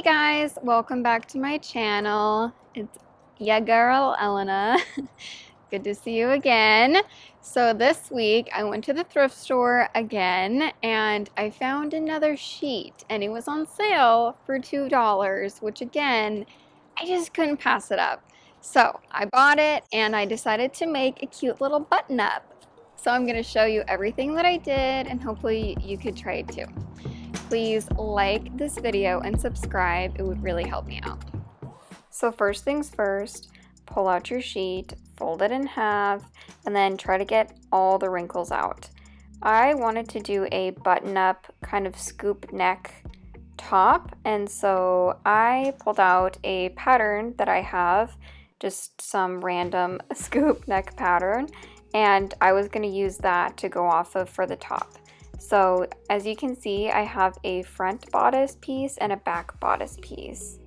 Hey guys, welcome back to my channel. It's ya girl, Elena. Good to see you again. So this week I went to the thrift store again and I found another sheet and it was on sale for $2, which again, I just couldn't pass it up. So I bought it and I decided to make a cute little button up. So I'm gonna show you everything that I did and hopefully you could try it too. Please like this video and subscribe. It would really help me out. So first things first, pull out your sheet, fold it in half, and then try to get all the wrinkles out. I wanted to do a button-up kind of scoop neck top, and so I pulled out a pattern that I have, just some random scoop neck pattern, and I was going to use that to go off of for the top. So as you can see, I have a front bodice piece and a back bodice piece.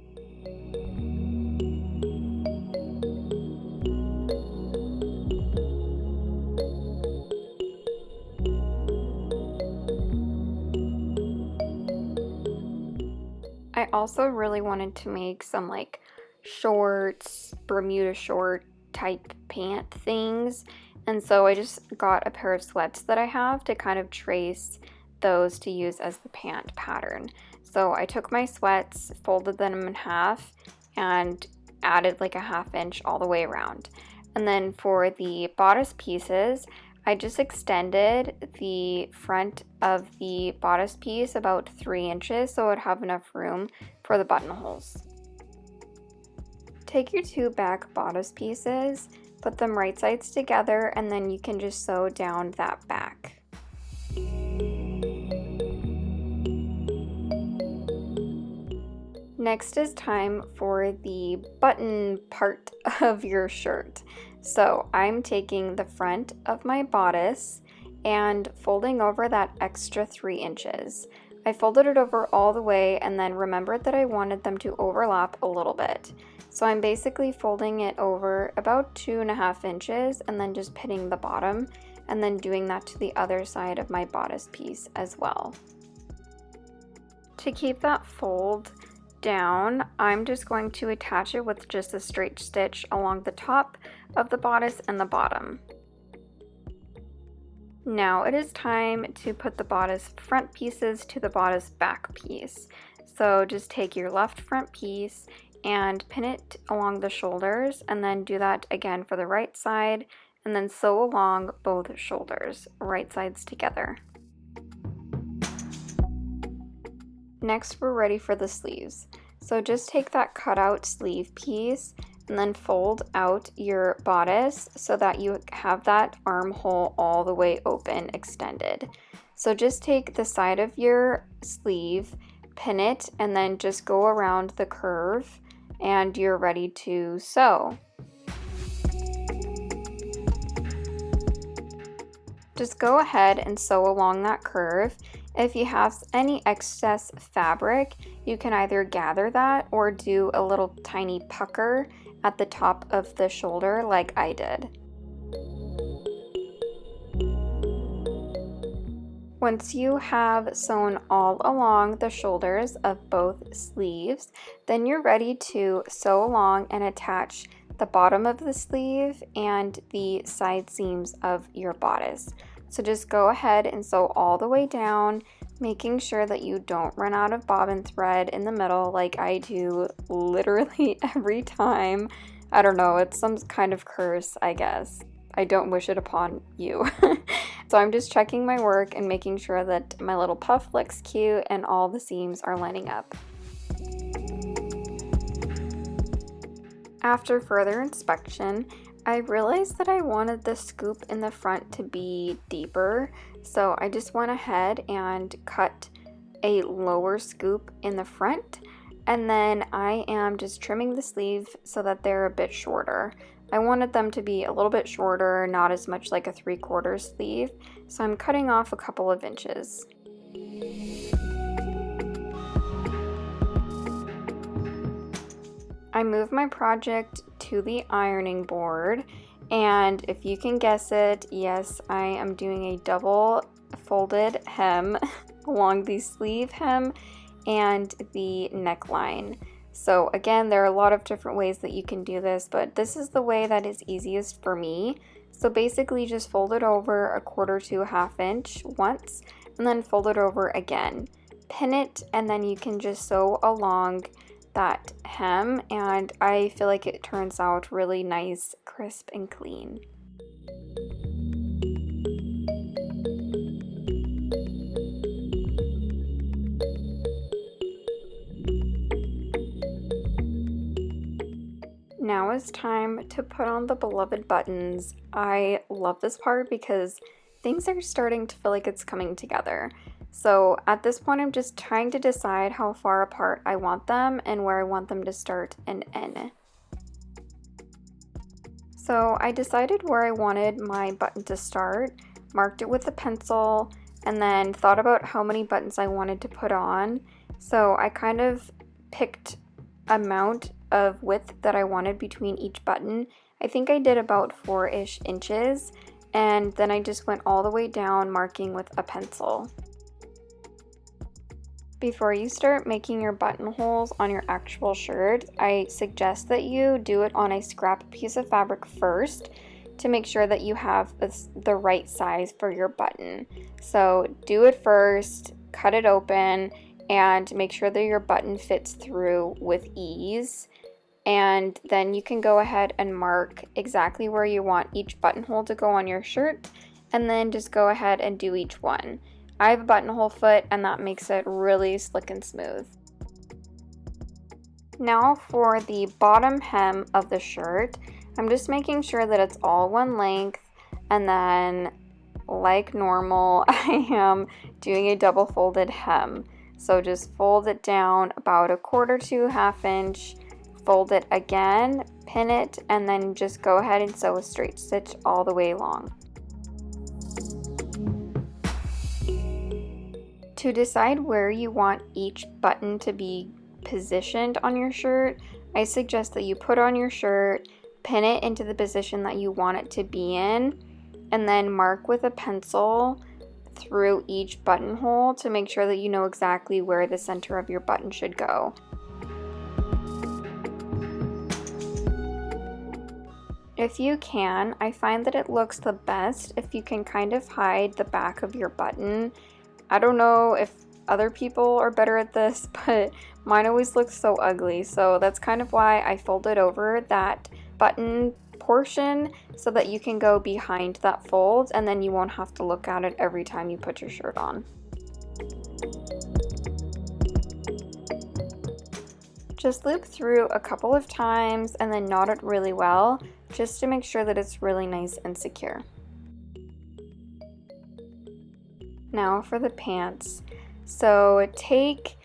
I also really wanted to make some like shorts, Bermuda short type pant things. And so I just got a pair of sweats that I have to kind of trace those to use as the pant pattern. So I took my sweats, folded them in half, and added like a 1/2 inch all the way around. And then for the bodice pieces, I just extended the front of the bodice piece about 3 inches so it would have enough room for the buttonholes. Take your 2 back bodice pieces, put them right sides together, and then you can just sew down that back. Next is time for the button part of your shirt. So I'm taking the front of my bodice and folding over that extra 3 inches. I folded it over all the way and then remembered that I wanted them to overlap a little bit. So I'm basically folding it over about 2.5 inches and then just pinning the bottom and then doing that to the other side of my bodice piece as well. To keep that fold down, I'm just going to attach it with just a straight stitch along the top of the bodice and the bottom. Now it is time to put the bodice front pieces to the bodice back piece. So just take your left front piece and pin it along the shoulders and then do that again for the right side and then sew along both shoulders, right sides together. Next we're ready for the sleeves. So just take that cutout sleeve piece and then fold out your bodice so that you have that armhole all the way open, extended. So just take the side of your sleeve, pin it, and then just go around the curve and you're ready to sew. Just go ahead and sew along that curve. If you have any excess fabric, you can either gather that or do a little tiny pucker at the top of the shoulder like I did. Once you have sewn all along the shoulders of both sleeves, then you're ready to sew along and attach the bottom of the sleeve and the side seams of your bodice. So just go ahead and sew all the way down, making sure that you don't run out of bobbin thread in the middle like I do literally every time. I don't know, it's some kind of curse, I guess. I don't wish it upon you. So I'm just checking my work and making sure that my little puff looks cute and all the seams are lining up. After further inspection, I realized that I wanted the scoop in the front to be deeper, so I just went ahead and cut a lower scoop in the front, and then I am just trimming the sleeves so that they're a bit shorter. I wanted them to be a little bit shorter, not as much like a 3/4 sleeve, so I'm cutting off a couple of inches. I moved my project to the ironing board, and if you can guess it, yes, I am doing a double folded hem along the sleeve hem and the neckline. So again, there are a lot of different ways that you can do this, but this is the way that is easiest for me. So basically just fold it over 1/4 to 1/2 inch once, and then fold it over again. Pin it, and then you can just sew along that hem, and I feel like it turns out really nice, crisp, and clean. Now it's time to put on the beloved buttons. I love this part because things are starting to feel like it's coming together. So at this point, I'm just trying to decide how far apart I want them and where I want them to start and end. So I decided where I wanted my button to start, marked it with a pencil, and then thought about how many buttons I wanted to put on. So I kind of picked amount of width that I wanted between each button. I think I did about 4-ish inches, and then I just went all the way down, marking with a pencil. Before you start making your buttonholes on your actual shirt, I suggest that you do it on a scrap piece of fabric first to make sure that you have the right size for your button. So do it first, cut it open, and make sure that your button fits through with ease. And then you can go ahead and mark exactly where you want each buttonhole to go on your shirt, and then just go ahead and do each one. I have a buttonhole foot, and that makes it really slick and smooth. Now for the bottom hem of the shirt, I'm just making sure that it's all one length, and then like normal, I am doing a double folded hem. So just fold it down about 1/4 to 1/2 inch, fold it again, pin it, and then just go ahead and sew a straight stitch all the way along. To decide where you want each button to be positioned on your shirt, I suggest that you put on your shirt, pin it into the position that you want it to be in, and then mark with a pencil through each buttonhole to make sure that you know exactly where the center of your button should go. If you can, I find that it looks the best if you can kind of hide the back of your button. I don't know if other people are better at this, but mine always looks so ugly. So that's kind of why I folded over that button portion so that you can go behind that fold, and then you won't have to look at it every time you put your shirt on. Just loop through a couple of times and then knot it really well, just to make sure that it's really nice and secure. Now for the pants. So take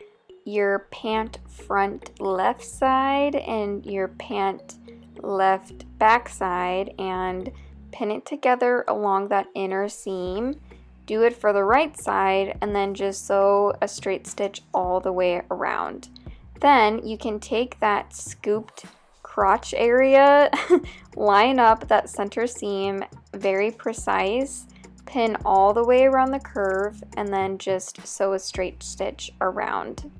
your pant front left side and your pant left back side and pin it together along that inner seam. Do it for the right side, and then just sew a straight stitch all the way around. Then you can take that scooped crotch area, line up that center seam very precise, pin all the way around the curve, and then just sew a straight stitch around.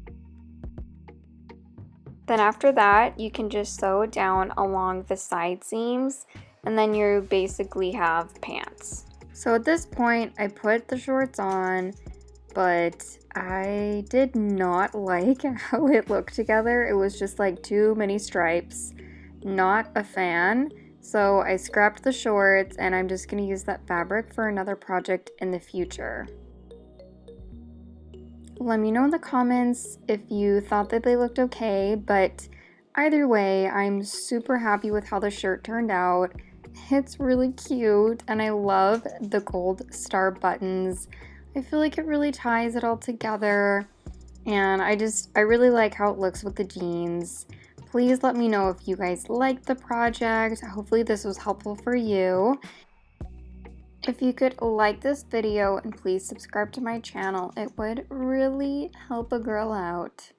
Then after that, you can just sew down along the side seams, and then you basically have pants. So at this point, I put the shorts on, but I did not like how it looked together. It was just like too many stripes. Not a fan. So I scrapped the shorts, and I'm just going to use that fabric for another project in the future. Let me know in the comments if you thought that they looked okay, but either way, I'm super happy with how the shirt turned out. It's really cute, and I love the gold star buttons. I feel like it really ties it all together, and I really like how it looks with the jeans. Please let me know if you guys liked the project. Hopefully this was helpful for you. If you could like this video and please subscribe to my channel, it would really help a girl out.